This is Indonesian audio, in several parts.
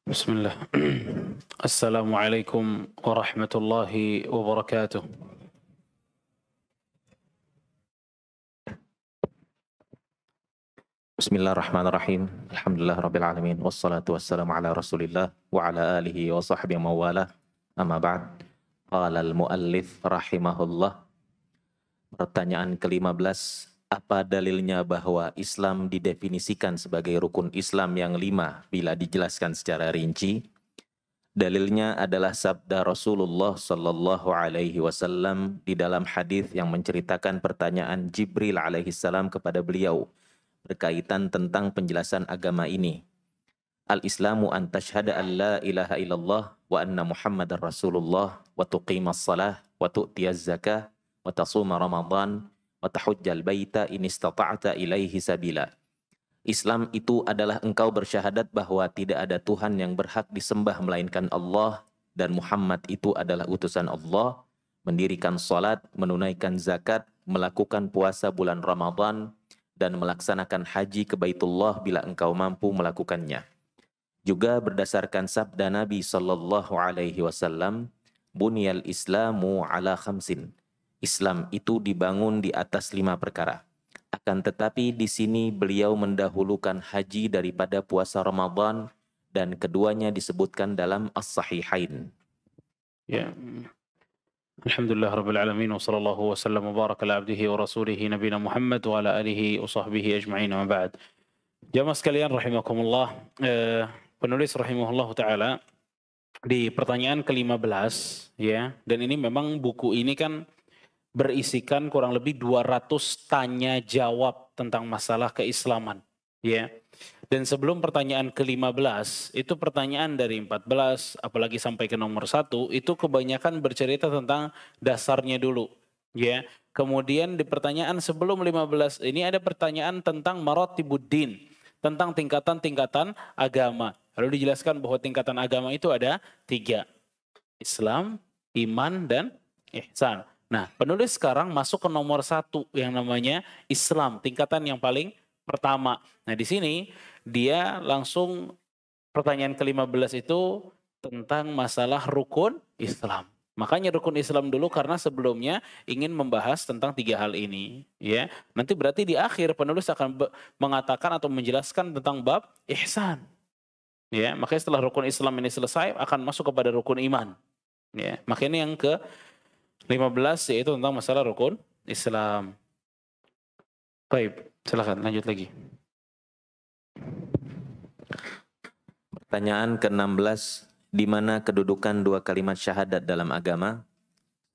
بسم الله. السلام عليكم ورحمة الله وبركاته. Bismillahirrahmanirrahim. Alhamdulillahirabbil alamin wassalatu wassalamu ala Rasulillah wa ala alihi wa sahbihi mawalah. Amma ba'd. Qala al-muallif rahimahullah. Pertanyaan ke-15, apa dalilnya bahwa Islam didefinisikan sebagai rukun Islam yang 5 bila dijelaskan secara rinci? Dalilnya adalah sabda Rasulullah sallallahu alaihi wasallam di dalam hadis yang menceritakan pertanyaan Jibril alaihi salam kepada beliau berkaitan tentang penjelasan agama ini. Al-Islamu an tashhada an la ilaha illallah wa anna Muhammadar Rasulullah wa tuqimas salah wa tu'tiyaz zakah wa tasuma Ramadan wa tahujjal baita in istata'ta ilaihi sabila. Islam itu adalah engkau bersyahadat bahwa tidak ada Tuhan yang berhak disembah melainkan Allah dan Muhammad itu adalah utusan Allah, mendirikan salat, menunaikan zakat, melakukan puasa bulan Ramadan, dan melaksanakan haji ke Baitullah bila engkau mampu melakukannya. Juga berdasarkan sabda Nabi sallallahu alaihi wasallam, bunyal Islamu ala khamsin. Islam itu dibangun di atas 5 perkara. Akan tetapi di sini beliau mendahulukan haji daripada puasa Ramadan dan keduanya disebutkan dalam As-Sahihain. Ya. Alhamdulillah Rabbil Alamin wa sallallahu wa sallam wa baraka ala abdihi wa rasulihi Nabina Muhammad wa ala alihi wa sahbihi ajma'in wa ba'd. Jamaah sekalian rahimakumullah, penulis rahimahullah ta'ala di pertanyaan ke-15 ya, dan ini memang buku ini kan berisikan kurang lebih 200 tanya jawab tentang masalah keislaman ya. Dan sebelum pertanyaan ke-15, itu pertanyaan dari 14, apalagi sampai ke nomor 1, itu kebanyakan bercerita tentang dasarnya dulu. Ya. Kemudian di pertanyaan sebelum 15, ini ada pertanyaan tentang maratibuddin, tentang tingkatan-tingkatan agama. Lalu dijelaskan bahwa tingkatan agama itu ada 3. Islam, iman, dan ihsan. Nah, penulis sekarang masuk ke nomor 1 yang namanya Islam, tingkatan yang paling pertama. Nah, di sini dia langsung pertanyaan ke-15 itu tentang masalah rukun Islam. Makanya rukun Islam dulu karena sebelumnya ingin membahas tentang 3 hal ini, ya. Nanti berarti di akhir penulis akan mengatakan atau menjelaskan tentang bab ihsan. Ya, makanya setelah rukun Islam ini selesai akan masuk kepada rukun iman. Ya, makanya yang ke-15 yaitu tentang masalah rukun Islam. Baik, silakan lanjut lagi. Pertanyaan ke-16, di mana kedudukan 2 kalimat syahadat dalam agama?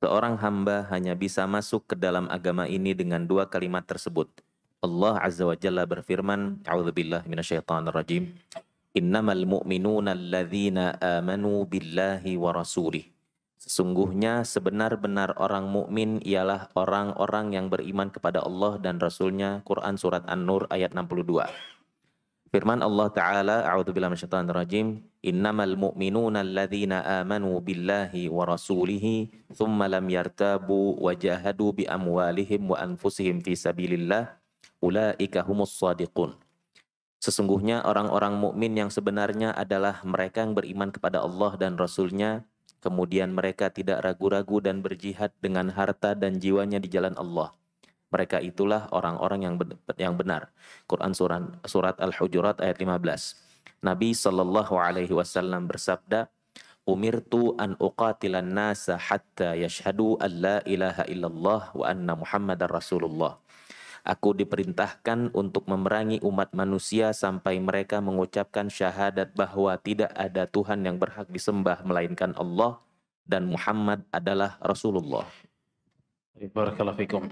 Seorang hamba hanya bisa masuk ke dalam agama ini dengan 2 kalimat tersebut. Allah Azza wa Jalla berfirman, A'udzubillahi minasyaitonirrajim. Innamal mu'minuna alladzina amanu billahi wa rasulih. Sesungguhnya sebenar-benar orang mukmin ialah orang-orang yang beriman kepada Allah dan Rasulnya. Quran Surat An-Nur ayat 62. Firman Allah Ta'ala, A'udzubillahi minasyaitonirrajim, Innamal mu'minuna alladzina amanu billahi wa rasulihi thumma lam yartabu wa jahadu bi amwalihim wa anfusihim fi sabilillah ulaika humus shadiqun. Sesungguhnya orang-orang mukmin yang sebenarnya adalah mereka yang beriman kepada Allah dan Rasulnya, kemudian mereka tidak ragu-ragu dan berjihad dengan harta dan jiwanya di jalan Allah. Mereka itulah orang-orang yang benar. Quran surat Al-Hujurat ayat 15. Nabi sallallahu alaihi wasallam bersabda, "Umirtu an uqatilan nasa hatta yashhadu an la ilaha illallah wa anna Muhammadar Rasulullah." Aku diperintahkan untuk memerangi umat manusia sampai mereka mengucapkan syahadat bahwa tidak ada Tuhan yang berhak disembah melainkan Allah dan Muhammad adalah Rasulullah. Barakallahu fikum.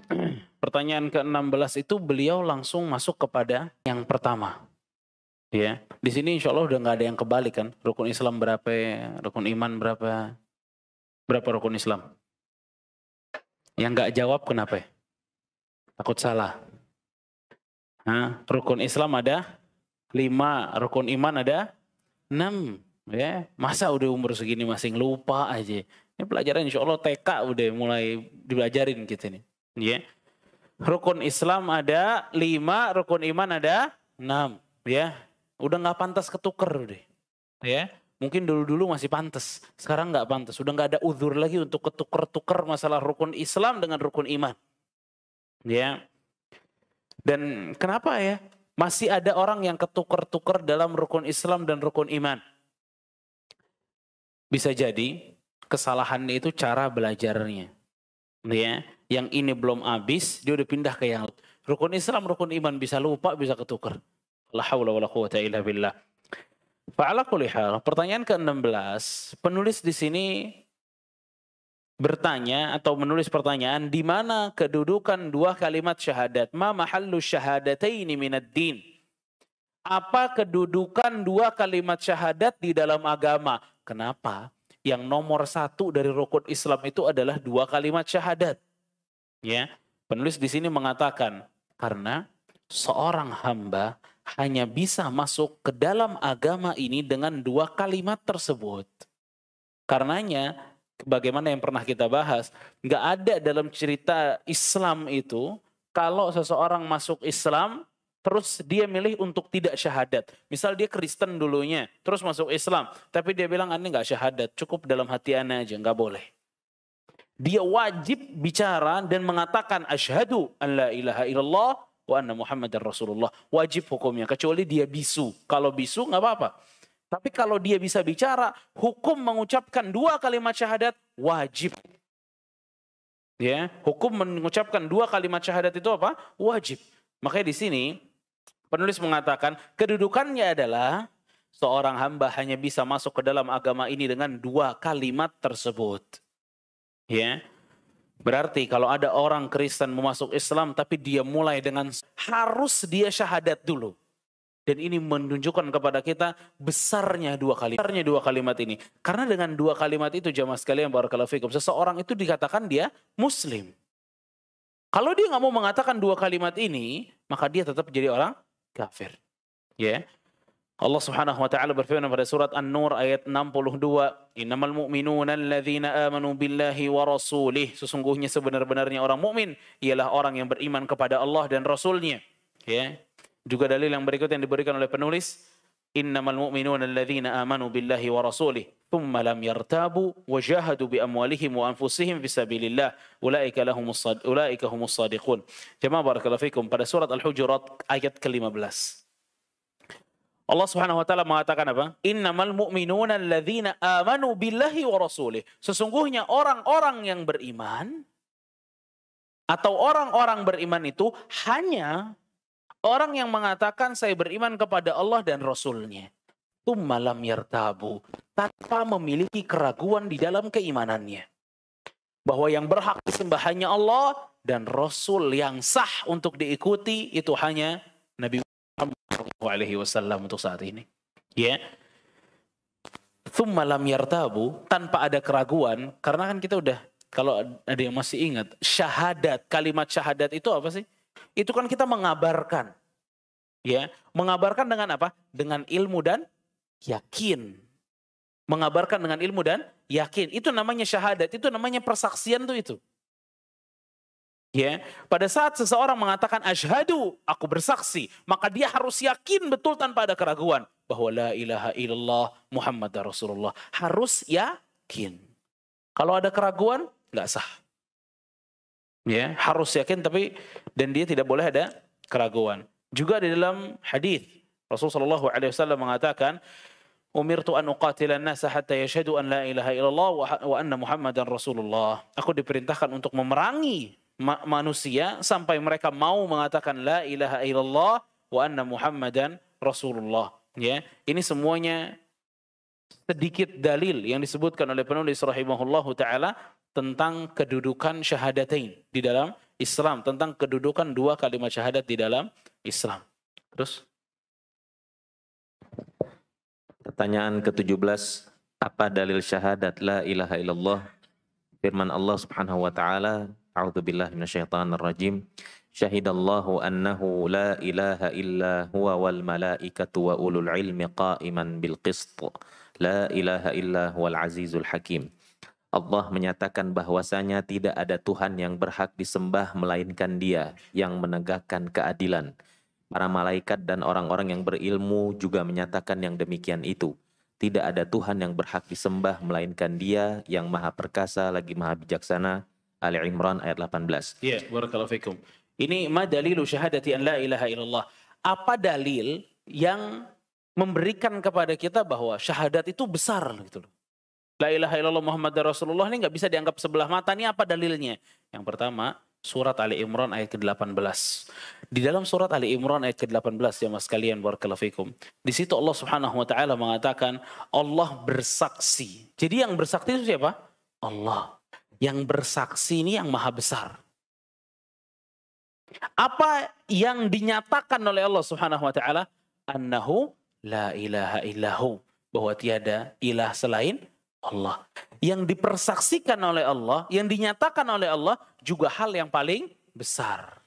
Pertanyaan ke-16 itu beliau langsung masuk kepada yang pertama. Ya, di sini insya Allah udah nggak ada yang kebalik kan. Rukun Islam berapa, rukun iman berapa, berapa rukun Islam? Yang nggak jawab kenapa? Takut salah. Nah, rukun Islam ada 5, rukun iman ada 6. Ya, masa udah umur segini masih lupa aja. Ini pelajaran insya Allah TK udah mulai dibelajarin kita nih. Ya. Rukun Islam ada 5, rukun iman ada 6. Ya, udah nggak pantas ketuker udah. Ya, Mungkin dulu-dulu masih pantas, sekarang nggak pantas. Sudah nggak ada uzur lagi untuk ketukar-tukar masalah rukun Islam dengan rukun iman. Ya. Dan kenapa ya? Masih ada orang yang ketukar-tukar dalam rukun Islam dan rukun iman. Bisa jadi kesalahannya itu cara belajarnya. Ya, yang ini belum habis, dia udah pindah ke yang rukun Islam, rukun iman bisa lupa, bisa ketukar. La haula wala quwata illa billah. Fa'ala kulli hal, pertanyaan ke-16, penulis di sini bertanya atau menulis pertanyaan, di mana kedudukan dua kalimat syahadat? Ma mahallu syahadataini minad din? Apa kedudukan dua kalimat syahadat di dalam agama? Kenapa? Yang nomor satu dari rukun Islam itu adalah dua kalimat syahadat. Ya, penulis di sini mengatakan karena seorang hamba hanya bisa masuk ke dalam agama ini dengan dua kalimat tersebut. Karenanya, bagaimana yang pernah kita bahas, nggak ada dalam cerita Islam itu, kalau seseorang masuk Islam, terus dia milih untuk tidak syahadat. Misal dia Kristen dulunya, terus masuk Islam, tapi dia bilang, "Ane nggak syahadat, cukup dalam hati ane aja," nggak boleh. Dia wajib bicara dan mengatakan, "Asyhadu an la ilaha illallah wa anna Muhammadar Rasulullah." Wajib hukumnya, kecuali dia bisu. Kalau bisu nggak apa-apa. Tapi kalau dia bisa bicara, hukum mengucapkan dua kalimat syahadat wajib. Ya, hukum mengucapkan dua kalimat syahadat itu apa? Wajib. Makanya di sini penulis mengatakan kedudukannya adalah seorang hamba hanya bisa masuk ke dalam agama ini dengan dua kalimat tersebut. Ya. Berarti kalau ada orang Kristen mau masuk Islam tapi dia mulai dengan harus dia syahadat dulu. Dan ini menunjukkan kepada kita besarnya dua kalimat ini. Karena dengan dua kalimat itu jamaah sekalian barakallahu fikum, seseorang itu dikatakan dia muslim. Kalau dia nggak mau mengatakan dua kalimat ini, maka dia tetap jadi orang kafir. Ya. Allah Subhanahu wa taala berfirman pada surat An-Nur ayat 62, "Innamal mu'minuna alladzina amanu billahi wa rasulih." Sesungguhnya sebenar-benarnya orang mukmin ialah orang yang beriman kepada Allah dan Rasul-Nya. Ya. Juga dalil yang berikut yang diberikan oleh penulis, "Innamal mu'minuna alladzina amanu billahi wa rasulih, thumma lam yartabu wa jahadu bi amwalihim wa anfusihim fisabilillah, ulaika humus shadiqun." Jemaah barakallahu fikum, pada surat Al-Hujurat ayat ke-15. Allah Subhanahu wa taala mengatakan apa? Innamal mu'minuna alladzina amanu billahi wa rasulih. Sesungguhnya orang-orang yang beriman atau orang-orang beriman itu hanya orang yang mengatakan saya beriman kepada Allah dan Rasul-Nya. Tsumma lam yartabu, tanpa memiliki keraguan di dalam keimanannya. Bahwa yang berhak disembah hanya Allah dan Rasul yang sah untuk diikuti itu hanya Nabi alaihi wasallam untuk saat ini. Ya. Tsumma lam yartabu, tanpa ada keraguan, karena kan kita udah, kalau ada yang masih ingat, syahadat, kalimat syahadat itu apa sih? Itu kan kita mengabarkan. Ya, mengabarkan dengan apa? Dengan ilmu dan yakin. Mengabarkan dengan ilmu dan yakin. Itu namanya syahadat, itu namanya persaksian tuh itu. Ya, pada saat seseorang mengatakan asyhadu, aku bersaksi, maka dia harus yakin betul tanpa ada keraguan bahwa la ilaha illallah Muhammadar Rasulullah. Harus yakin. Kalau ada keraguan, nggak sah. Ya, harus yakin dan dia tidak boleh ada keraguan. Juga di dalam hadis Rasulullah SAW mengatakan, "Umirtu an uqatila an-nasa hatta yashhadu an la ilaha illallah wa anna Muhammadan Rasulullah." Aku diperintahkan untuk memerangi manusia sampai mereka mau mengatakan la ilaha illallah wa anna Muhammadan Rasulullah. Ya, ini semuanya sedikit dalil yang disebutkan oleh penulis rahimahullahu taala tentang kedudukan syahadatain di dalam Islam, tentang kedudukan dua kalimat syahadat di dalam Islam. Terus pertanyaan ke-17, apa dalil syahadat la ilaha illallah? Firman Allah Subhanahu wa taala, a'udzubillahi minasyaitonir rajim. Syahidallahu annahu la ilaha illa huwa wal malaikatu wa ulul ilmi qa'iman bil qist. La ilaha illa huwal azizul hakim. Allah menyatakan bahwasanya tidak ada Tuhan yang berhak disembah melainkan Dia yang menegakkan keadilan. Para malaikat dan orang-orang yang berilmu juga menyatakan yang demikian itu. tidak ada Tuhan yang berhak disembah melainkan Dia yang Maha Perkasa lagi Maha Bijaksana. Ali Imran ayat 18. Ya, barakallahu fikum. Ini ma dalilu syahadati an la ilaha illallah. Apa dalil yang memberikan kepada kita bahwa syahadat itu besar gitu loh. La ilaha illallah Muhammad Rasulullah ini nggak bisa dianggap sebelah mata. Ini apa dalilnya? Yang pertama, surat Ali Imran ayat ke-18. Di dalam surat Ali Imran ayat ke-18 ya mas kalian barakallahu fikum. Di situ Allah Subhanahu wa taala mengatakan Allah bersaksi. Jadi yang bersaksi itu siapa? Allah. Yang bersaksi ini yang maha besar. Apa yang dinyatakan oleh Allah Subhanahu wa taala? Annahu la ilaha illahu. Bahwa tiada ilah selain Allah. Yang dipersaksikan oleh Allah, yang dinyatakan oleh Allah juga hal yang paling besar.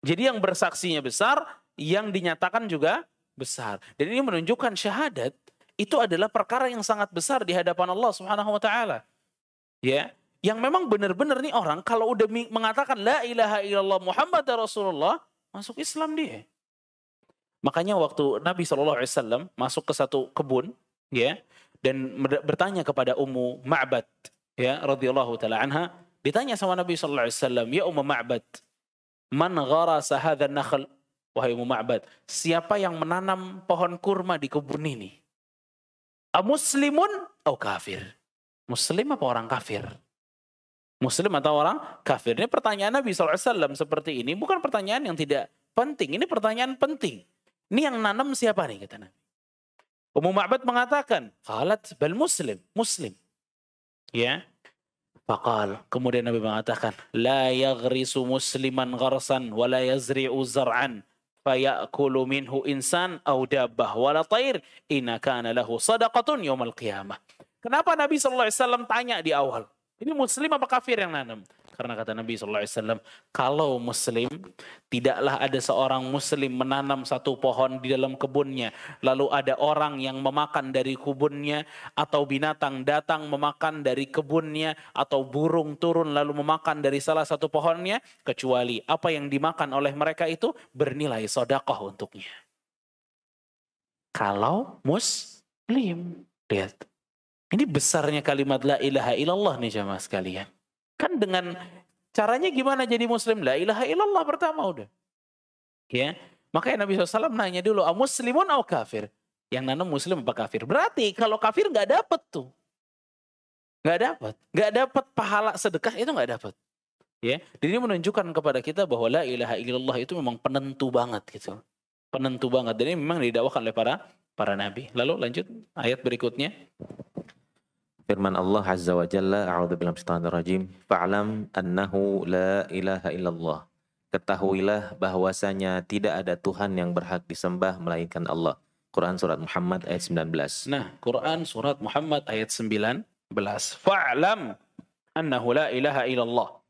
Jadi yang bersaksinya besar, yang dinyatakan juga besar. Dan ini menunjukkan syahadat itu adalah perkara yang sangat besar di hadapan Allah Subhanahu wa taala. Ya, yang memang benar-benar nih orang kalau udah mengatakan la ilaha illallah Muhammad Rasulullah, masuk Islam dia. Makanya waktu Nabi SAW masuk ke satu kebun, ya, dan bertanya kepada Ummu Ma'bad, ya, radhiyallahu taala anha, ditanya sama Nabi SAW, ya Ummu Ma'bad, man gharasa hadzal nakhl? Wahai Ummu Ma'bad, siapa yang menanam pohon kurma di kebun ini? A muslimun atau kafir? Muslim apa orang kafir? Muslim atau orang kafir? Ini pertanyaan Nabi SAW seperti ini bukan pertanyaan yang tidak penting. Ini pertanyaan penting. Ini yang nanam siapa nih kata Nabi? Ummu Ma'bad mengatakan, qalat bal muslim, muslim. Ya. Faqal, kemudian Nabi mengatakan, la yaghrisu musliman gharsan wa la yazri'u zar'an fayakulu minhu insan aw dabbah wala tair inna kana lahu sadaqatun yaumal qiyamah. Kenapa Nabi SAW tanya di awal? Ini muslim apa kafir yang nanam? Karena kata Nabi SAW, kalau muslim, tidaklah ada seorang muslim menanam satu pohon di dalam kebunnya. Lalu ada orang yang memakan dari kebunnya, atau binatang datang memakan dari kebunnya, atau burung turun lalu memakan dari salah satu pohonnya, kecuali apa yang dimakan oleh mereka itu bernilai sedekah untuknya. Kalau muslim, lihat. Ini besarnya kalimat la ilaha illallah nih jamaah sekalian. Kan dengan caranya gimana jadi muslim? La ilaha illallah pertama udah. Ya, makanya Nabi SAW nanya dulu, a muslimun atau kafir? Yang nanam muslim apa kafir? Berarti kalau kafir nggak dapat tuh. Nggak dapat pahala sedekah itu nggak dapat. Ya, jadi ini menunjukkan kepada kita bahwa la ilaha illallah itu memang penentu banget gitu. Penentu banget. Dan ini memang didakwakan oleh para nabi. Lalu lanjut ayat berikutnya. Firman Allah Azza wa Jalla, a'udzubillahi minasyaitonir rajim, fa'lam annahu la ilaha illallah. Ketahuilah bahwasanya tidak ada Tuhan yang berhak disembah melainkan Allah. Quran surat Muhammad ayat 19. Nah, Quran surat Muhammad ayat 19. Fa'lam annahu la ilaha illallah.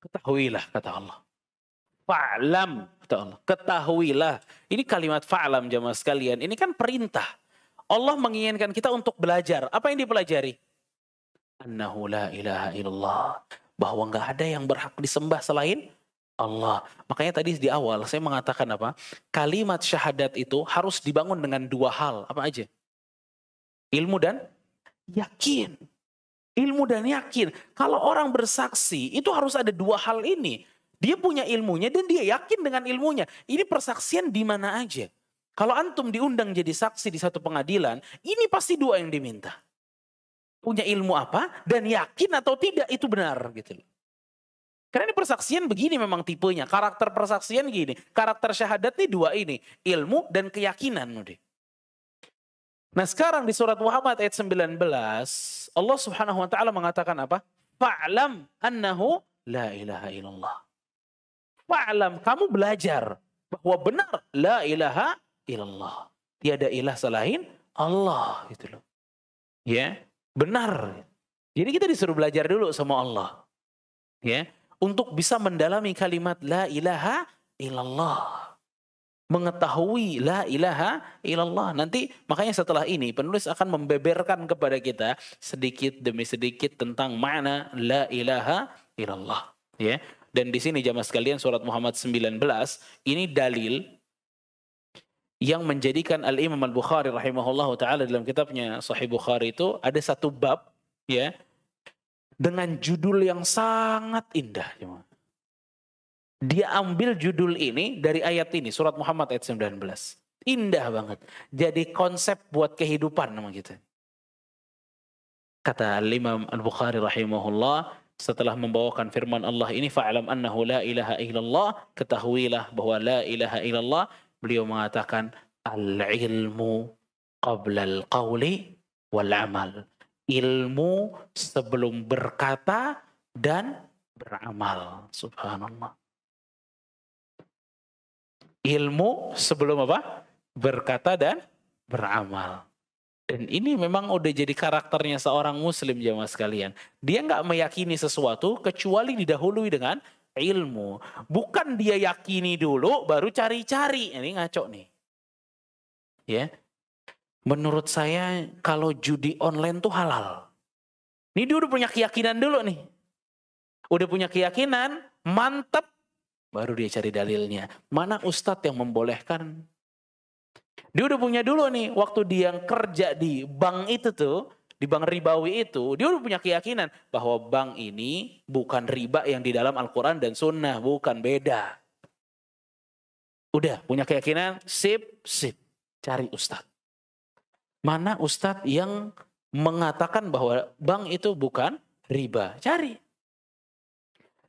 Ketahuilah kata Allah. Fa'lam kata Allah. Ketahuilah. Ini kalimat fa'lam jamaah sekalian. Ini kan perintah. Allah menginginkan kita untuk belajar. Apa yang dipelajari? Annahu la ilaha illallah. Bahwa nggak ada yang berhak disembah selain Allah. Makanya tadi di awal saya mengatakan apa? Kalimat syahadat itu harus dibangun dengan dua hal. Apa aja? Ilmu dan yakin. Ilmu dan yakin. Kalau orang bersaksi itu harus ada dua hal ini. Dia punya ilmunya dan dia yakin dengan ilmunya. Ini persaksian di mana aja. Kalau antum diundang jadi saksi di satu pengadilan, ini pasti dua yang diminta. Punya ilmu apa dan yakin atau tidak itu benar gitu. Karena ini persaksian begini memang tipenya. Karakter persaksian gini. Karakter syahadat nih dua ini. Ilmu dan keyakinan. Nah sekarang di surat Muhammad ayat 19. Allah Subhanahu wa ta'ala mengatakan apa? Fa'lam annahu la ilaha illallah. Fa'lam, kamu belajar bahwa benar la ilaha illallah. Tiada ilah selain Allah gitu loh. Ya, benar. Jadi kita disuruh belajar dulu sama Allah. Ya, untuk bisa mendalami kalimat la ilaha illallah. Mengetahui la ilaha illallah. Nanti makanya setelah ini penulis akan membeberkan kepada kita sedikit demi sedikit tentang makna la ilaha illallah. Ya. Dan di sini jamaah sekalian surat Muhammad 19 ini dalil yang menjadikan Al-Imam Al-Bukhari rahimahullahu taala dalam kitabnya Sahih Bukhari itu ada satu bab ya dengan judul yang sangat indah. Dia ambil judul ini dari ayat ini, surat Muhammad ayat 19. Indah banget. Jadi konsep buat kehidupan nama kita. Kata Imam Al-Bukhari rahimahullah, setelah membawakan firman Allah ini, fa'alam annahu la ilaha illallah, ketahuilah bahwa la ilaha illallah, beliau mengatakan, al-ilmu qabla al-qawli wal-amal. Ilmu sebelum berkata dan beramal. Subhanallah. Ilmu sebelum apa? Berkata dan beramal. Dan ini memang udah jadi karakternya seorang muslim jamaah sekalian. Dia nggak meyakini sesuatu kecuali didahului dengan ilmu. Bukan dia yakini dulu baru cari-cari. Ini ngaco nih. Ya. Menurut saya kalau judi online tuh halal. Ini dia udah punya keyakinan dulu nih. Udah punya keyakinan, mantep. Baru dia cari dalilnya. Mana ustadz yang membolehkan? Dia udah punya dulu nih, waktu dia kerja di bank itu tuh, di bank ribawi itu, dia udah punya keyakinan bahwa bank ini bukan riba yang di dalam Al-Quran dan Sunnah, bukan, beda. Udah punya keyakinan, sip, cari ustadz. Mana ustadz yang mengatakan bahwa bank itu bukan riba? Cari.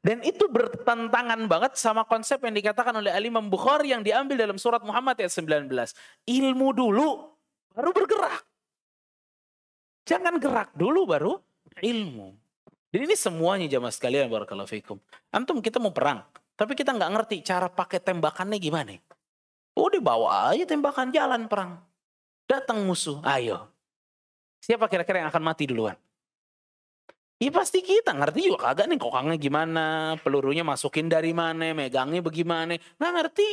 Dan itu bertentangan banget sama konsep yang dikatakan oleh Al-Imam Bukhari yang diambil dalam surat Muhammad ayat 19. Ilmu dulu, baru bergerak. Jangan gerak dulu, baru ilmu. Dan ini semuanya jamaah sekalian, barakallahu fikum. Antum kita mau perang, tapi kita nggak ngerti cara pakai tembakannya gimana. Udah bawa aja tembakan, jalan perang. Datang musuh, ayo. Siapa kira-kira yang akan mati duluan? Ya pasti kita ngerti juga kagak nih kokangnya gimana, pelurunya masukin dari mana, megangnya bagaimana, nggak ngerti.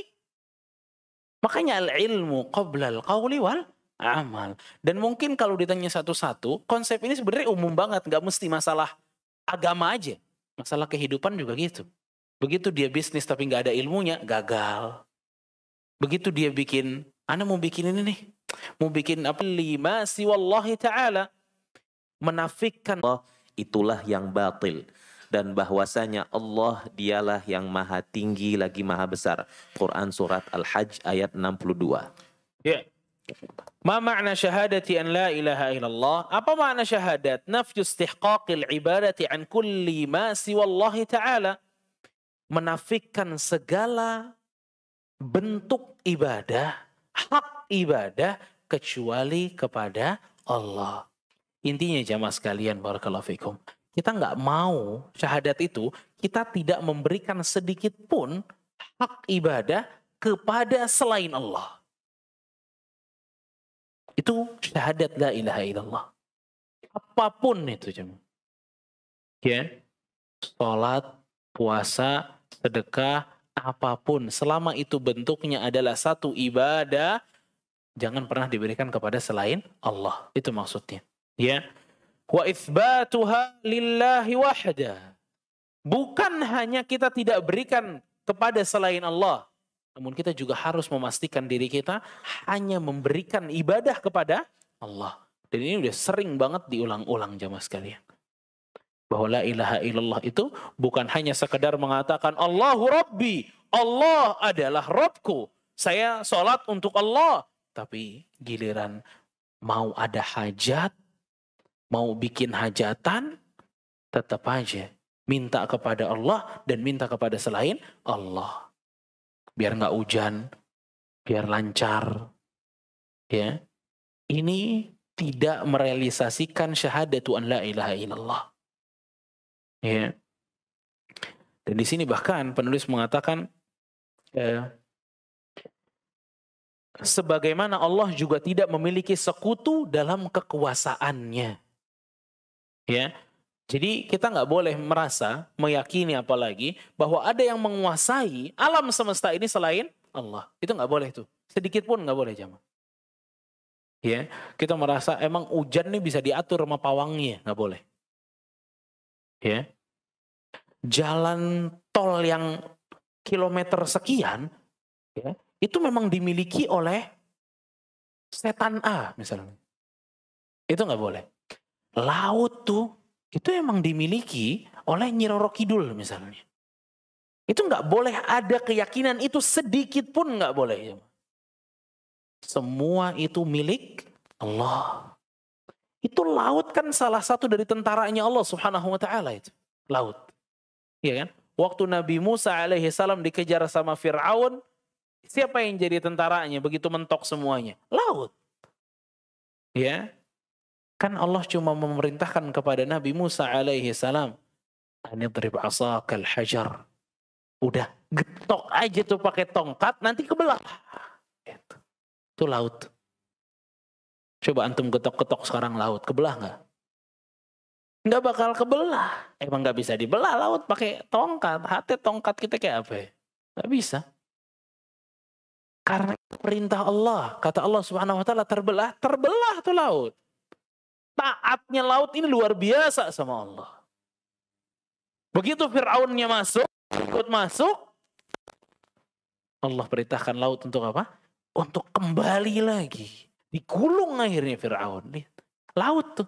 Makanya al-ilmu qabla al-qawli wal amal. Dan mungkin kalau ditanya satu-satu, konsep ini sebenarnya umum banget, nggak mesti masalah agama aja. Masalah kehidupan juga gitu. Begitu dia bisnis tapi nggak ada ilmunya, gagal. Begitu dia bikin, ana mau bikin ini nih, mau bikin apa? Lima siwallahi ta'ala. Menafikan Allah itulah yang batil. Dan bahwasanya Allah dialah yang maha tinggi lagi maha besar. Quran surat Al-Hajj ayat 62. Ya. Ma makna syahadati an la ilaha illallah? Apa makna syahadat? Nafyu istihqaqil ibadati an kulli ma siwallahi ta'ala. Menafikan segala bentuk ibadah, hak ibadah, kecuali kepada Allah. Intinya jamaah sekalian, barakallahu fikum. Kita nggak mau syahadat itu, kita tidak memberikan sedikit pun hak ibadah kepada selain Allah. Itu syahadat la ilaha illallah. Apapun itu jemaah. Ya. Salat, puasa, sedekah, apapun. Selama itu bentuknya adalah satu ibadah, jangan pernah diberikan kepada selain Allah. Itu maksudnya. Ya. Wa itsbatuha lillahi wahda. Bukan hanya kita tidak berikan kepada selain Allah, namun kita juga harus memastikan diri kita hanya memberikan ibadah kepada Allah. Dan ini udah sering banget diulang-ulang jamaah sekalian. Bahwa la ilaha illallah itu bukan hanya sekedar mengatakan Allahu Rabbi, Allah adalah Rabbku, saya sholat untuk Allah. Tapi giliran mau ada hajat, mau bikin hajatan, tetap aja minta kepada Allah dan minta kepada selain Allah. Biar nggak hujan, biar lancar. Ya, ini tidak merealisasikan syahadatu an la ilaha illallah. Ya. Dan di sini bahkan penulis mengatakan sebagaimana Allah juga tidak memiliki sekutu dalam kekuasaannya. Ya, jadi kita nggak boleh merasa, meyakini apalagi bahwa ada yang menguasai alam semesta ini selain Allah. Itu nggak boleh tuh, sedikit pun nggak boleh jamaah. Ya, kita merasa emang hujan nih bisa diatur sama pawangnya, nggak boleh. Ya, jalan tol yang kilometer sekian, ya, itu memang dimiliki oleh setan A misalnya. Itu nggak boleh. Laut tuh, itu emang dimiliki oleh Nyi Roro Kidul misalnya. Itu nggak boleh ada keyakinan itu sedikit pun nggak boleh. Semua itu milik Allah. Itu laut kan salah satu dari tentaranya Allah subhanahu wa ta'ala itu. Laut. Iya kan? Waktu Nabi Musa alaihi salam dikejar sama Fir'aun, siapa yang jadi tentaranya begitu mentok semuanya? Laut. Ya. Kan Allah cuma memerintahkan kepada Nabi Musa alaihi salam, "Anidrib 'asakal hajar." Udah getok aja tuh pakai tongkat, nanti kebelah. Itu laut. Coba antum getok-getok sekarang laut, kebelah nggak? Nggak bakal kebelah. Emang nggak bisa dibelah laut pakai tongkat. Hati tongkat kita kayak apa ya? Nggak bisa. Karena perintah Allah. Kata Allah subhanahu wa ta'ala terbelah tuh laut. Taatnya laut ini luar biasa sama Allah. Begitu Fir'aunnya ikut masuk, Allah perintahkan laut untuk apa? Untuk kembali lagi. Digulung akhirnya Fir'aun. Laut tuh.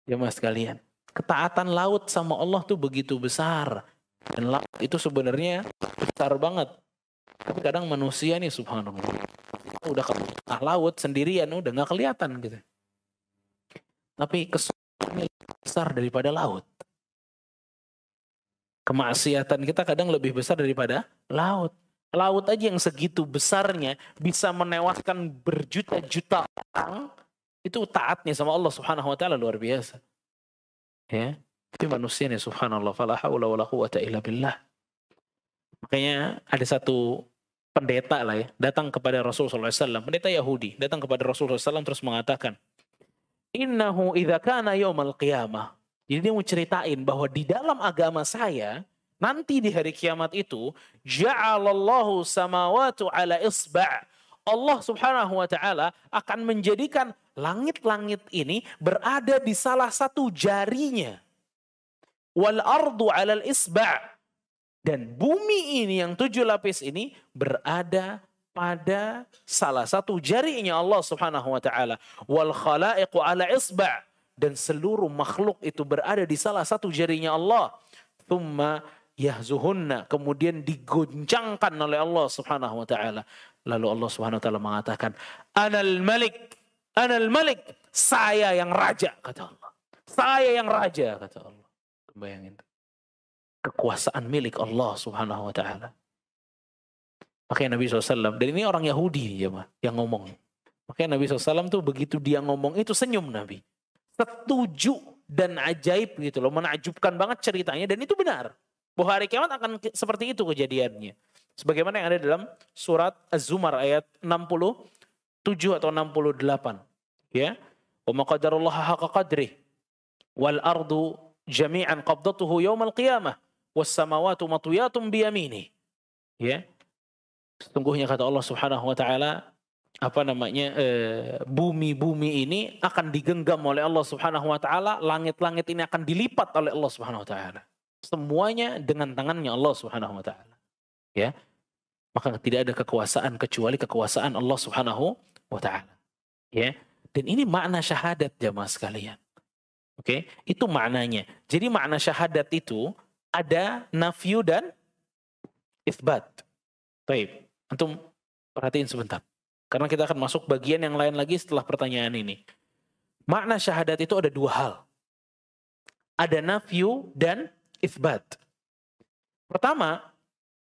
Jemaah sekalian. Ketaatan laut sama Allah tuh begitu besar. Dan laut itu sebenarnya besar banget. Tapi kadang manusia nih subhanallah. Udah ke laut sendirian udah gak kelihatan gitu. Tapi kesulitannya besar daripada laut. Kemaksiatan kita kadang lebih besar daripada laut. Laut aja yang segitu besarnya bisa menewaskan berjuta-juta orang, itu taatnya sama Allah subhanahu wa ta'ala luar biasa. Ya, tapi manusia nih subhanallah, fala haula wala quwwata illa billah. Makanya ada satu pendeta lah ya, datang kepada Rasulullah SAW, pendeta Yahudi, datang kepada Rasulullah SAW terus mengatakan, "Innahu idza kana yaumal qiyamah." Jadi dia mau ceritain bahwa di dalam agama saya, nanti di hari kiamat itu, ja'alallahu samawatu ala isba'. Allah subhanahu wa ta'ala akan menjadikan langit-langit ini berada di salah satu jarinya. Wal ardu ala isba'. Dan bumi ini yang 7 lapis ini berada pada salah satu jarinya Allah subhanahu wa ta'ala. Wal khalaiqu ala isba'. Dan seluruh makhluk itu berada di salah satu jarinya Allah. Thumma yahzuhunna, kemudian digoncangkan oleh Allah subhanahu wa ta'ala. Lalu Allah subhanahu wa ta'ala mengatakan, Anal malik, saya yang raja, kata Allah. Saya yang raja, kata Allah. Bayangin. Kekuasaan milik Allah subhanahu wa ta'ala. Makanya Nabi SAW, dan ini orang Yahudi ya, yang ngomong. Makanya Nabi SAW tuh begitu dia ngomong itu senyum Nabi. Setuju dan ajaib gitu loh. Menakjubkan banget ceritanya dan itu benar. Bahwa hari kiamat akan seperti itu kejadiannya. Sebagaimana yang ada dalam surat Az-Zumar ayat 67 atau 68. Ya. Wa ma qadarullaha haqqa qadrih. Wal ardu jami'an qabdatuhu yawmal qiyamah. Was samawatu matwiyatum biyamini. Ya. Sesungguhnya kata Allah subhanahu wa ta'ala, bumi-bumi ini akan digenggam oleh Allah subhanahu wa ta'ala. Langit-langit ini akan dilipat oleh Allah subhanahu wa ta'ala. Semuanya dengan tangannya Allah subhanahu wa ta'ala. Ya. Maka tidak ada kekuasaan kecuali kekuasaan Allah subhanahu wa ta'ala. Ya. Dan ini makna syahadat jamaah sekalian. Oke. Itu maknanya. Jadi makna syahadat itu ada nafyu dan itsbat. Baik. Antum perhatiin sebentar. Karena kita akan masuk bagian yang lain lagi setelah pertanyaan ini. Makna syahadat itu ada 2 hal. Ada nafyu dan itsbat. Pertama,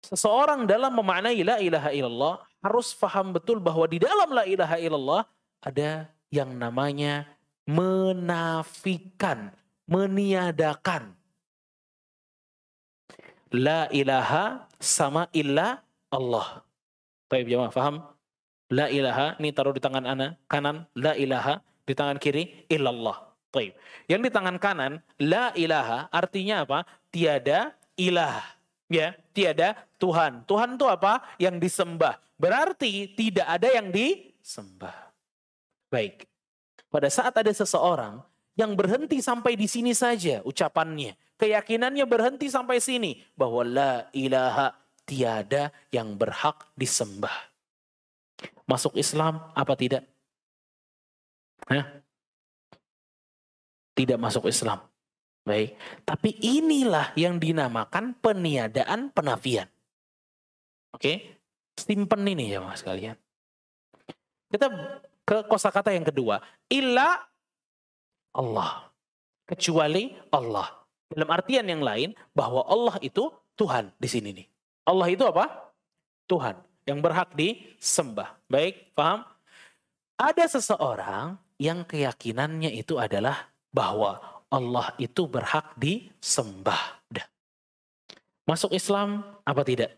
seseorang dalam memaknai la ilaha illallah harus faham betul bahwa di dalam la ilaha illallah ada yang namanya menafikan, meniadakan. La ilaha sama illa Allah. Baik jemaah, paham? La ilaha, ini taruh di tangan kanan, la ilaha, di tangan kiri, illallah. Baik. Yang di tangan kanan, la ilaha, artinya apa? Tiada ilah. Ya, tiada Tuhan. Tuhan itu apa? Yang disembah. Berarti tidak ada yang disembah. Baik. Pada saat ada seseorang yang berhenti sampai di sini saja ucapannya. Keyakinannya berhenti sampai sini. Bahwa la ilaha, tiada yang berhak disembah. Masuk Islam apa tidak? Hah? Tidak masuk Islam. Baik. Tapi inilah yang dinamakan peniadaan penafian. Oke? Simpen ini ya mas kalian. Kita ke kosakata yang kedua. Illa Allah. Kecuali Allah. Dalam artian yang lain, bahwa Allah itu Tuhan di sini nih. Allah itu apa? Tuhan. Yang berhak disembah. Baik, paham? Ada seseorang yang keyakinannya itu adalah bahwa Allah itu berhak disembah. Dah. Masuk Islam apa tidak?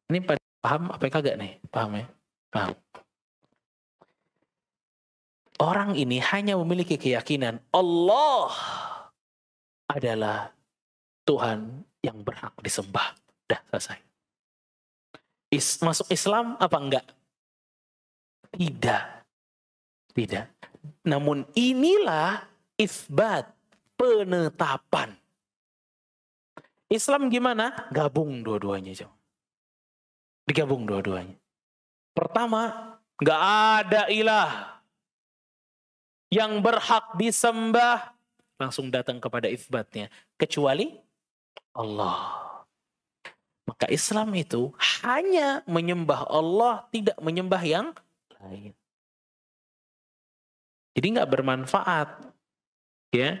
Ini paham apa kagak nih? Paham ya? Paham. Orang ini hanya memiliki keyakinan Allah adalah Tuhan yang berhak disembah. Dah selesai. Masuk Islam apa enggak? Tidak. Tidak. Namun inilah isbat, penetapan. Islam gimana? Gabung dua-duanya. Digabung dua-duanya. Pertama, enggak ada ilah yang berhak disembah, langsung datang kepada isbatnya, kecuali Allah. Maka Islam itu hanya menyembah Allah, tidak menyembah yang lain. Jadi nggak bermanfaat, ya.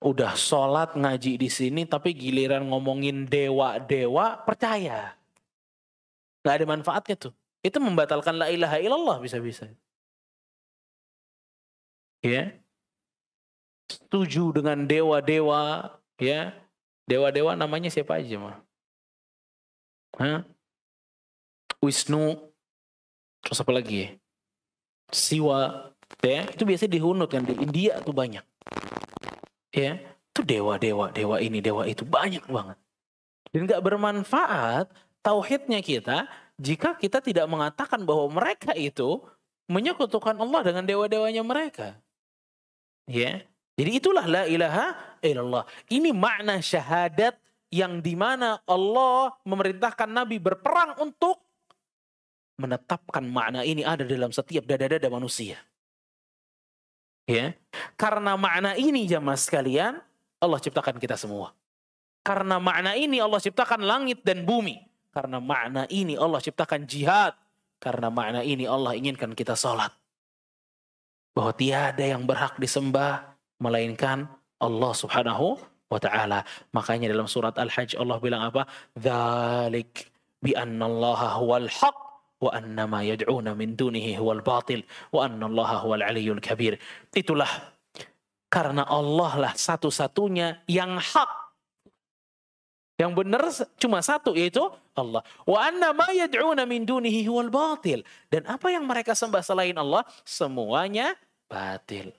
Udah sholat ngaji di sini, tapi giliran ngomongin dewa-dewa, percaya. Nggak ada manfaatnya tuh. Itu membatalkan la ilaha illallah bisa-bisa. Ya, setuju dengan dewa-dewa, ya. Dewa-dewa namanya siapa aja mah? Hah? Wisnu, terus apa lagi ya? Siwa, ya. Itu biasanya dihunut kan di India tuh banyak. Ya, itu dewa ini, dewa itu banyak banget. Dan nggak bermanfaat tauhidnya kita jika kita tidak mengatakan bahwa mereka itu menyekutukan Allah dengan dewa-dewanya mereka. Ya, jadi itulah la ilaha illallah. Ini makna syahadat yang dimana Allah memerintahkan Nabi berperang untuk menetapkan makna ini ada dalam setiap dada-dada manusia. Ya, karena makna ini jamaah sekalian Allah ciptakan kita semua. Karena makna ini Allah ciptakan langit dan bumi. Karena makna ini Allah ciptakan jihad. Karena makna ini Allah inginkan kita sholat. Bahwa tiada yang berhak disembah melainkan Allah subhanahu wa ta'ala. Makanya dalam surat Al-Hajj Allah bilang apa? Dzalik bi annallaha huwal haq wa annama yad'una min dunihi huwal batil wa annallaha huwal aliyyul kabir. Itulah karena Allah lah satu-satunya yang hak. Yang benar cuma satu, yaitu Allah. Wa annama yad'una min dunihi huwal batil. Dan apa yang mereka sembah selain Allah, semuanya batil.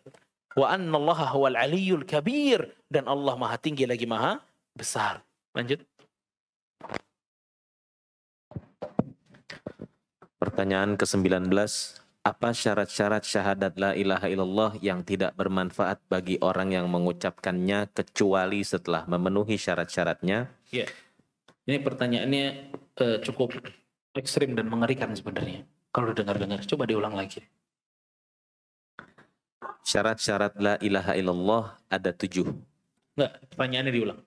Wa annallaha huwal aliyyul kabir. Dan Allah maha tinggi lagi maha besar. Lanjut. Pertanyaan ke-19. Apa syarat-syarat syahadat la ilaha illallah yang tidak bermanfaat bagi orang yang mengucapkannya kecuali setelah memenuhi syarat-syaratnya? Ya, ini pertanyaannya cukup ekstrim dan mengerikan sebenarnya. Kalau dengar-dengar, coba diulang lagi. Syarat-syarat la ilaha illallah ada 7. Enggak, pertanyaannya diulang.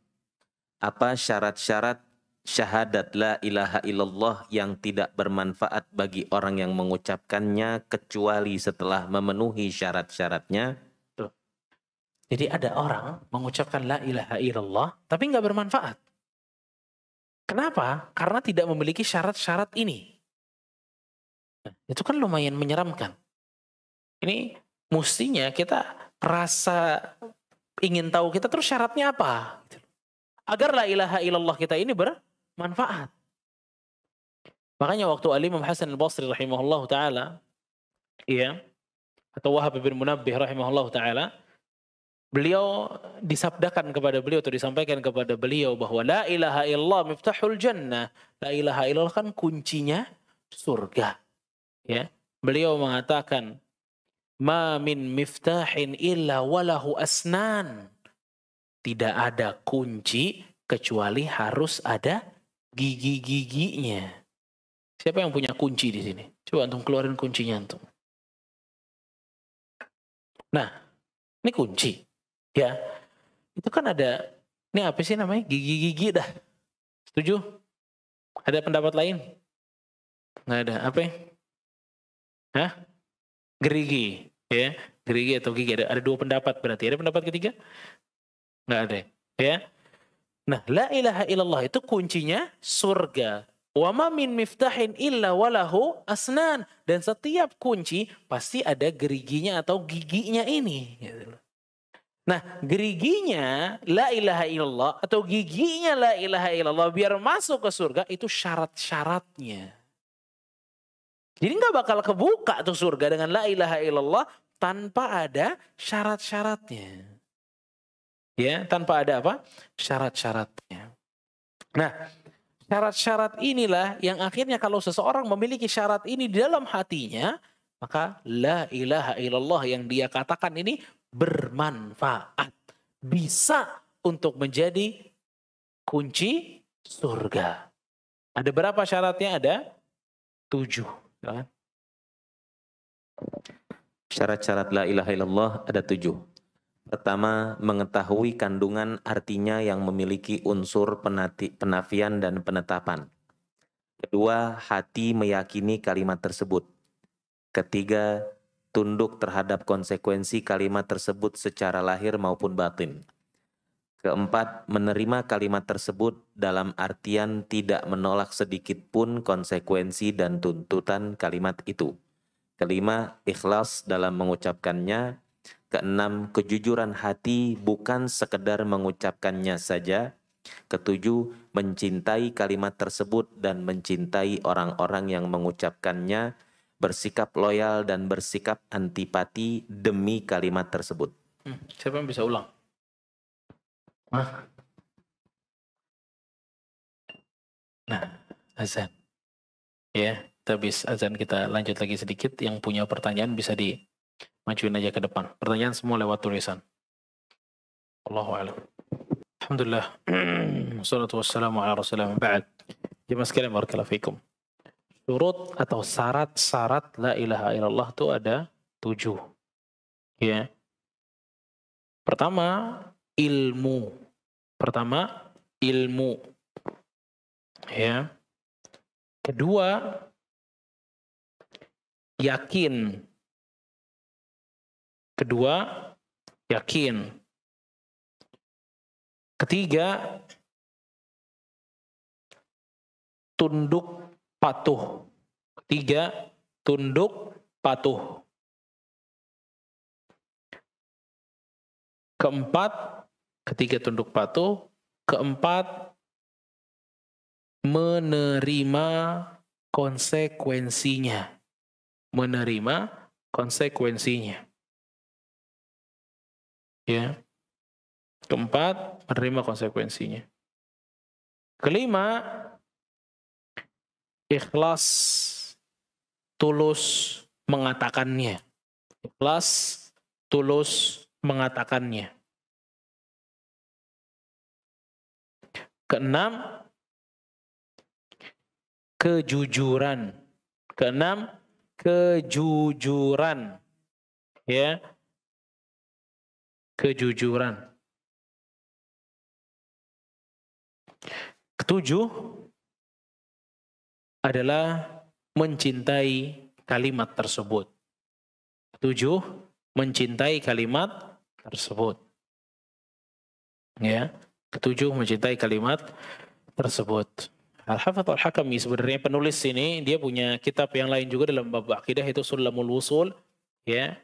Apa syarat-syarat syahadat la ilaha illallah yang tidak bermanfaat bagi orang yang mengucapkannya kecuali setelah memenuhi syarat-syaratnya? Tuh. Jadi ada orang mengucapkan la ilaha illallah tapi nggak bermanfaat. Kenapa? Karena tidak memiliki syarat-syarat ini. Nah, itu kan lumayan menyeramkan. Ini mestinya kita rasa ingin tahu kita terus syaratnya apa? Agar la ilaha illallah kita ini bermanfaat. Makanya waktu Al-Imam Hasan Al-Basri rahimahullah ta'ala, ya, atau Wahab bin Munabbih rahimahullah ta'ala, beliau disabdakan kepada beliau atau disampaikan kepada beliau bahwa la ilaha illallah miftahul jannah. La ilaha illallah kan kuncinya surga. Ya. Beliau mengatakan, ma min miftahin illa walahu asnan. Tidak ada kunci kecuali harus ada gigi-giginya. Siapa yang punya kunci di sini? Coba antum keluarin kuncinya antum. Nah, ini kunci. Ya. Itu kan ada, ini apa sih namanya? Gigi-gigi dah. Setuju? Ada pendapat lain? Nggak ada. Apa ya? Hah? Gerigi. Ya. Gerigi atau gigi. Ada dua pendapat berarti. Ada pendapat ketiga? Nggak ada. Ya. Nah, la ilaha illallah itu kuncinya surga. Wa ma min miftahin illa walahu asnan. Dan setiap kunci pasti ada geriginya atau giginya ini. Nah, geriginya la ilaha illallah atau giginya la ilaha illallah biar masuk ke surga itu syarat-syaratnya. Jadi nggak bakal kebuka tuh surga dengan la ilaha illallah tanpa ada syarat-syaratnya. Ya, tanpa ada apa? Syarat-syaratnya. Nah, syarat-syarat inilah yang akhirnya kalau seseorang memiliki syarat ini di dalam hatinya, maka la ilaha illallah yang dia katakan ini bermanfaat. Bisa untuk menjadi kunci surga. Ada berapa syaratnya? Ada 7. Syarat-syarat la ilaha illallah ada 7. Pertama, mengetahui kandungan artinya yang memiliki unsur penafian dan penetapan. Kedua, hati meyakini kalimat tersebut. Ketiga, tunduk terhadap konsekuensi kalimat tersebut secara lahir maupun batin. Keempat, menerima kalimat tersebut dalam artian tidak menolak sedikit pun konsekuensi dan tuntutan kalimat itu. Kelima, ikhlas dalam mengucapkannya. Keenam, kejujuran hati bukan sekedar mengucapkannya saja. Ketujuh, mencintai kalimat tersebut dan mencintai orang-orang yang mengucapkannya, bersikap loyal dan bersikap antipati demi kalimat tersebut. Siapa yang bisa ulang? Nah, azan. Ya, habis azan kita lanjut lagi sedikit. Yang punya pertanyaan bisa dimajuin aja ke depan. Pertanyaan semua lewat tulisan. Allahu a'lam. Alhamdulillah. Wassalatu wassalamu ala rasulillah ba'd. Jemaah sekalian barakallahu fikum. Syurut atau syarat-syarat la ilaha illallah itu ada 7. Ya. Pertama, ilmu. Ya. Kedua, yakin. Ketiga, tunduk patuh. Keempat, menerima konsekuensinya. Ya. Keempat, menerima konsekuensinya. Kelima, ikhlas, tulus mengatakannya. Keenam, kejujuran. Ya. Kejujuran. Ketujuh adalah mencintai kalimat tersebut. Ya. Ketujuh, mencintai kalimat tersebut. Al-Hafidz Al-Hakami sebenarnya penulis ini dia punya kitab yang lain juga dalam bab akidah itu Sulamul Wusul, ya.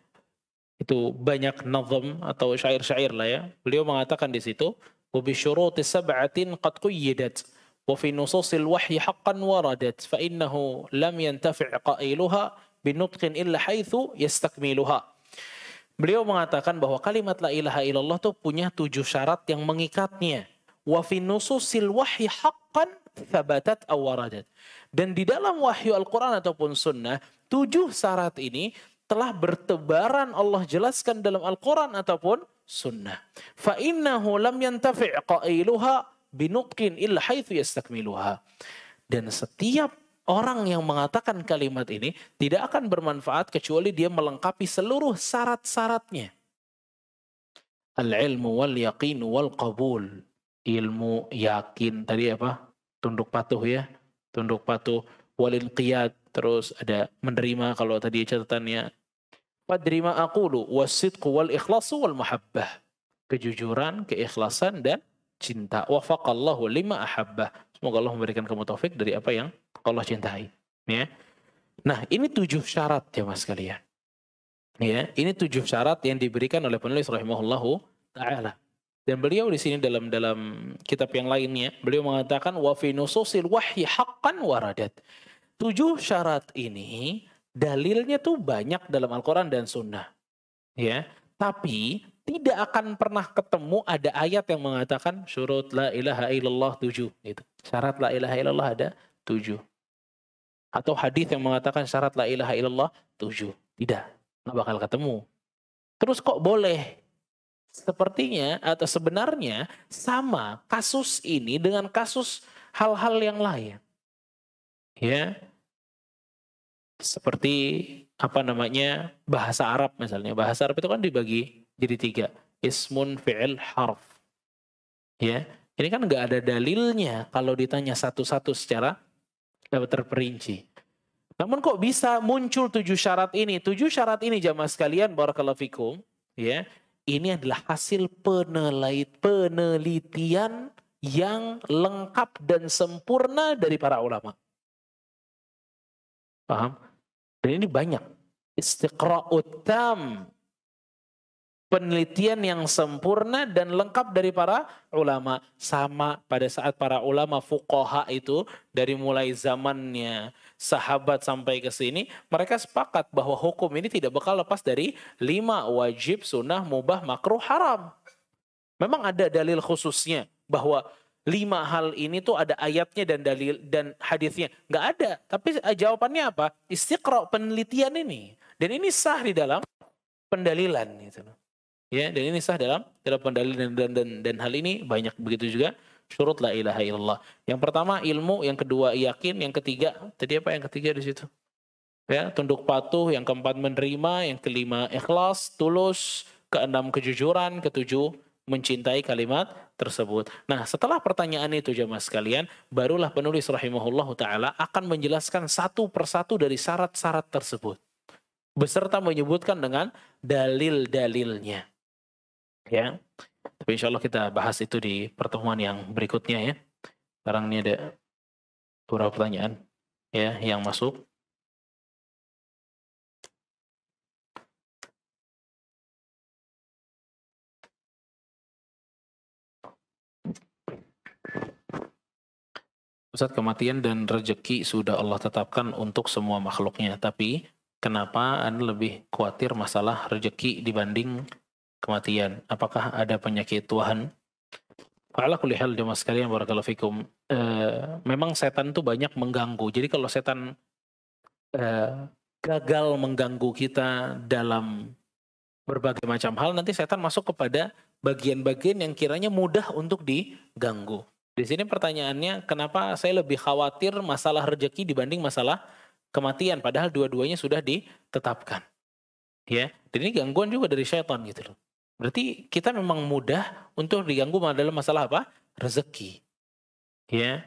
Itu banyak nazam atau syair-syair lah ya. Beliau mengatakan di situ, "Wa bi syuruti sab'atin qad quyyidat wa fi nususil wahyi haqqan waradat fa innahu lam yantafi' qailuha bi nutqin illa haitsu yastakmiluha." Beliau mengatakan bahwa kalimat la ilaha illallah itu punya 7 syarat yang mengikatnya. Wa fi nususil wahyi haqqan thabatat aw waradat. Dan di dalam wahyu Al-Quran ataupun sunnah, 7 syarat ini telah bertebaran Allah jelaskan dalam Al-Quran ataupun sunnah. Fa innahu lam yantafi' qailuha binutqin illa haitsu yastakmiluha. Dan setiap orang yang mengatakan kalimat ini tidak akan bermanfaat kecuali dia melengkapi seluruh syarat-syaratnya. Al-ilmu wal yaqin wal qabul. Ilmu, yakin, tadi apa? Tunduk patuh ya. Tunduk patuh. Walil qiyad. Terus ada menerima kalau tadi catatannya. Fadri ma aqulu wasidqu wal ikhlasu wal mahabbah. Kejujuran, keikhlasan dan cinta. Wafaqallahu lima ahabbah. Semoga Allah memberikan kamu taufik dari apa yang Allah cintai. Ya. Nah, ini 7 syarat ya Mas kalian. Ya, ini 7 syarat yang diberikan oleh penulis rahimahullahu taala. Dan beliau di sini dalam kitab yang lainnya, beliau mengatakan wa fi nususil wahyi haqqan waradat. 7 syarat ini dalilnya tuh banyak dalam Al-Qur'an dan Sunnah. Ya, tapi tidak akan pernah ketemu ada ayat yang mengatakan syurut la ilaha illallah 7 gitu. Syarat la ilaha illallah ada 7. Atau hadis yang mengatakan syarat la ilaha illallah 7. Tidak, nggak bakal ketemu. Terus kok boleh? Sepertinya atau sebenarnya sama kasus ini dengan kasus hal-hal yang lain. Ya. Seperti apa namanya? Bahasa Arab misalnya. Bahasa Arab itu kan dibagi jadi 3. Ismun, fi'il, harf. Ya. Ini kan nggak ada dalilnya kalau ditanya satu-satu secara terperinci. Namun kok bisa muncul 7 syarat ini? 7 syarat ini jamaah sekalian, barakallahu fikum, ya. Ini adalah hasil penelitian yang lengkap dan sempurna dari para ulama. Paham? Dan ini banyak. Istiqra'ut tam. Penelitian yang sempurna dan lengkap dari para ulama. Sama pada saat para ulama fuqaha itu, dari mulai zamannya sahabat sampai ke sini, mereka sepakat bahwa hukum ini tidak bakal lepas dari 5 wajib, sunnah, mubah, makruh, haram. Memang ada dalil khususnya bahwa 5 hal ini tuh ada ayatnya dan dalil dan hadisnya. Nggak ada. Tapi jawabannya apa? Istiqra' penelitian ini. Dan ini sah di dalam pendalilan gitu. Ya, dan ini sah dalam pendalilan dan hal ini banyak begitu juga syurut la ilaha illallah. Yang pertama ilmu, yang kedua yakin, yang ketiga tadi apa yang ketiga di situ? Ya, tunduk patuh, yang keempat menerima, yang kelima ikhlas, tulus, keenam kejujuran, ketujuh mencintai kalimat tersebut. Nah, setelah pertanyaan itu jemaah sekalian, barulah penulis rahimahullahu taala akan menjelaskan satu persatu dari syarat-syarat tersebut beserta menyebutkan dengan dalil-dalilnya. Ya, tapi insya Allah kita bahas itu di pertemuan yang berikutnya ya. Sekarang ini ada beberapa pertanyaan ya yang masuk. Ustaz, kematian dan rezeki sudah Allah tetapkan untuk semua makhluknya, tapi kenapa Anda lebih khawatir masalah rezeki dibanding kematian? Apakah ada penyakit Tuhan? Fa'ala kulli hal jemaah sekalian barakallahu fikum. Memang setan itu banyak mengganggu. Jadi kalau setan gagal mengganggu kita dalam berbagai macam hal, nanti setan masuk kepada bagian-bagian yang kiranya mudah untuk diganggu. Di sini pertanyaannya, kenapa saya lebih khawatir masalah rezeki dibanding masalah kematian? Padahal dua-duanya sudah ditetapkan. Ya, dan ini gangguan juga dari syaitan gitu loh. Berarti kita memang mudah untuk diganggu dalam masalah apa? Rezeki. Ya.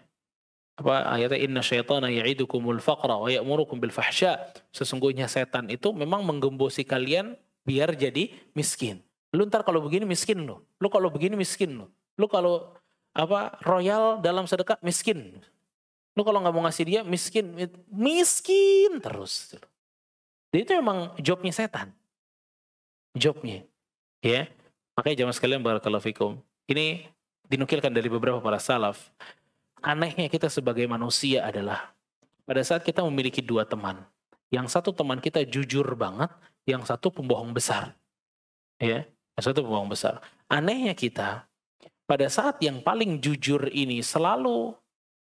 Apa ayatnya inna syaitana ya'idukumul faqra wa ya'murukum bil fahsya. Sesungguhnya setan itu memang menggembosi kalian biar jadi miskin. Lu ntar kalau begini miskin lo. Lu kalau begini miskin lo. Lu kalau apa royal dalam sedekah miskin. Lu kalau nggak mau ngasih dia miskin terus. Jadi itu memang jobnya setan. Jobnya. Ya, makanya jamaah sekalian barakallahu fikum. Ini dinukilkan dari beberapa para salaf. Anehnya kita sebagai manusia adalah pada saat kita memiliki 2 teman. Yang satu teman kita jujur banget, yang satu pembohong besar. Ya, yang satu pembohong besar. Anehnya kita pada saat yang paling jujur ini selalu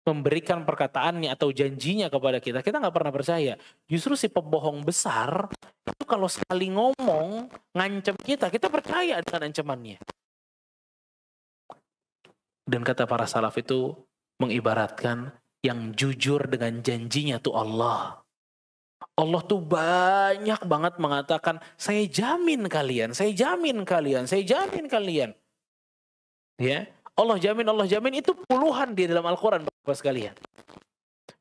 memberikan perkataannya atau janjinya kepada kita, kita nggak pernah percaya. Justru si pembohong besar itu kalau sekali ngomong ngancam kita percaya dengan ancamannya. Dan kata para salaf itu mengibaratkan yang jujur dengan janjinya tuh Allah. Allah tuh banyak banget mengatakan, saya jamin kalian, saya jamin kalian, saya jamin kalian. Ya, Allah jamin itu puluhan di dalam Al-Quran Bapak sekalian.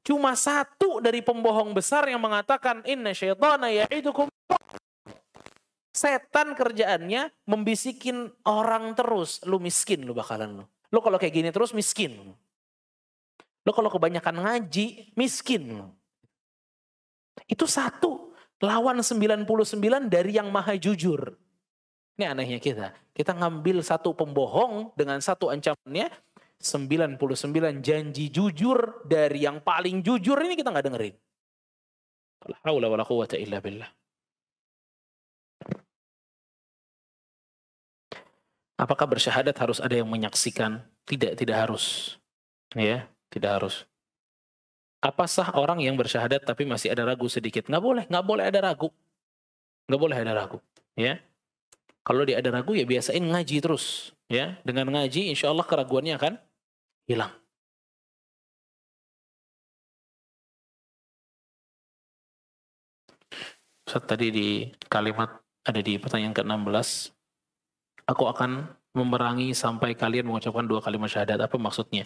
Cuma satu dari pembohong besar yang mengatakan, inna syaitana ya'idukum. Setan kerjaannya membisikin orang terus, lu miskin lu bakalan lu. Lu kalau kayak gini terus miskin. Lu kalau kebanyakan ngaji, miskin lu. Itu satu lawan 99 dari yang maha jujur. Ini anehnya kita. Kita ngambil satu pembohong dengan satu ancamannya, 99 janji jujur dari yang paling jujur ini kita nggak dengerin. La haula wala quwwata illa billah. Apakah bersyahadat harus ada yang menyaksikan? Tidak harus. Ya, tidak harus. Apa sah orang yang bersyahadat tapi masih ada ragu sedikit? Nggak boleh ada ragu. Nggak boleh ada ragu. Ya, kalau dia ada ragu ya biasain ngaji terus. Ya, dengan ngaji insya Allah keraguannya akan hilang. Ustaz, tadi di kalimat ada di pertanyaan ke-16, aku akan memerangi sampai kalian mengucapkan 2 kalimat syahadat. Apa maksudnya?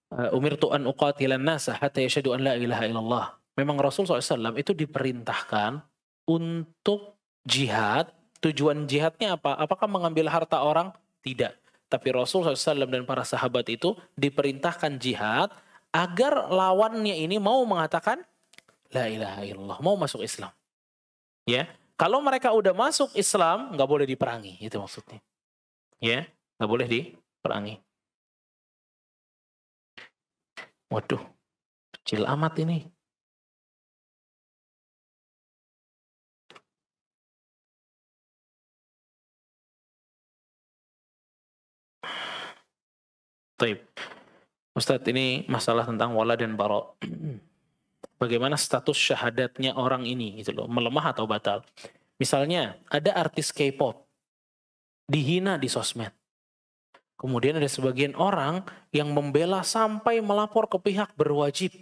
Umirtu an uqatilan nasa hatta yashhadu an la ilaha illallah. Memang Rasul SAW itu diperintahkan untuk jihad. Tujuan jihadnya apa? Apakah mengambil harta orang? Tidak. Tapi Rasul SAW dan para sahabat itu diperintahkan jihad agar lawannya ini mau mengatakan la ilaha illallah, mau masuk Islam. Ya, kalau mereka udah masuk Islam nggak boleh diperangi, itu maksudnya. Ya, nggak boleh diperangi. Waduh, kecil amat ini. Taib. Ustadz, ini masalah tentang wala dan bara. Bagaimana status syahadatnya orang ini gitu loh, melemah atau batal. Misalnya ada artis K-pop dihina di sosmed. Kemudian ada sebagian orang yang membela sampai melapor ke pihak berwajib.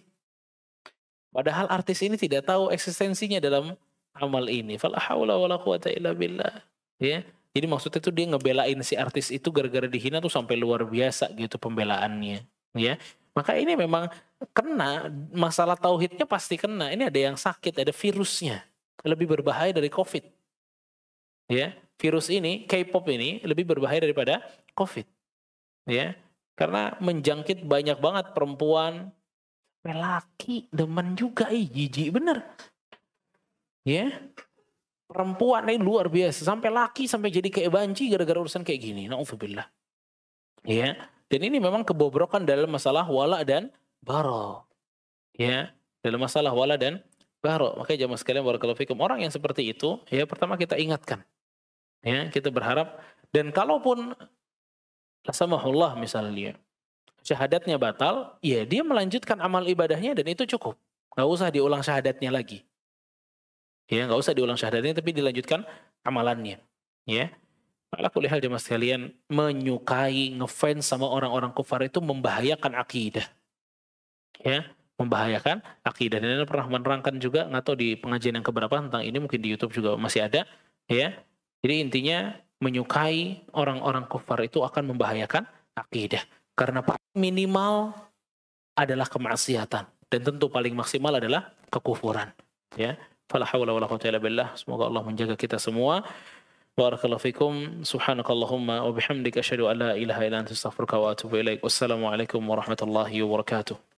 Padahal artis ini tidak tahu eksistensinya dalam amal ini. Fala haula wala quwata illa billah. Ya. Jadi maksudnya itu dia ngebelain si artis itu gara-gara dihina tuh sampai luar biasa gitu pembelaannya. Ya. Maka ini memang kena, masalah tauhidnya pasti kena. Ini ada yang sakit, ada virusnya. Lebih berbahaya dari COVID. Ya. Virus ini, K-pop ini lebih berbahaya daripada COVID. Ya, karena menjangkit banyak banget perempuan, laki demen juga, jijik bener. Ya, perempuan ini luar biasa, sampai laki sampai jadi kayak banci gara-gara urusan kayak gini. Na'udzubillah. Ya, dan ini memang kebobrokan dalam masalah wala dan bara. Ya, dalam masalah wala dan bara. Makanya jamaah sekalian barakallahu fikum, orang yang seperti itu, ya pertama kita ingatkan. Ya, kita berharap, dan kalaupun Asamahullah misalnya, syahadatnya batal, ya dia melanjutkan amal ibadahnya dan itu cukup. Nggak usah diulang syahadatnya lagi. Ya, nggak usah diulang syahadatnya tapi dilanjutkan amalannya. Ya. Ala kulli hal jemaah sekalian, menyukai, ngefans sama orang-orang kufar itu membahayakan akidah. Ya, membahayakan akidah. Dan Anda pernah menerangkan juga, nggak tahu di pengajian yang keberapa tentang ini, mungkin di YouTube juga masih ada. Ya. Jadi intinya menyukai orang-orang kufar itu akan membahayakan akidah. Karena minimal adalah kemaksiatan. Dan tentu paling maksimal adalah kekufuran. Ya. Fala haula wala quwwata illa billah. Semoga Allah menjaga kita semua. Barakallahu fikum. Subhanakallahumma wa bihamdika asyhadu an la ilaha illa anta astaghfiruka wa atubu ilaik. Wassalamualaikum warahmatullahi wabarakatuh.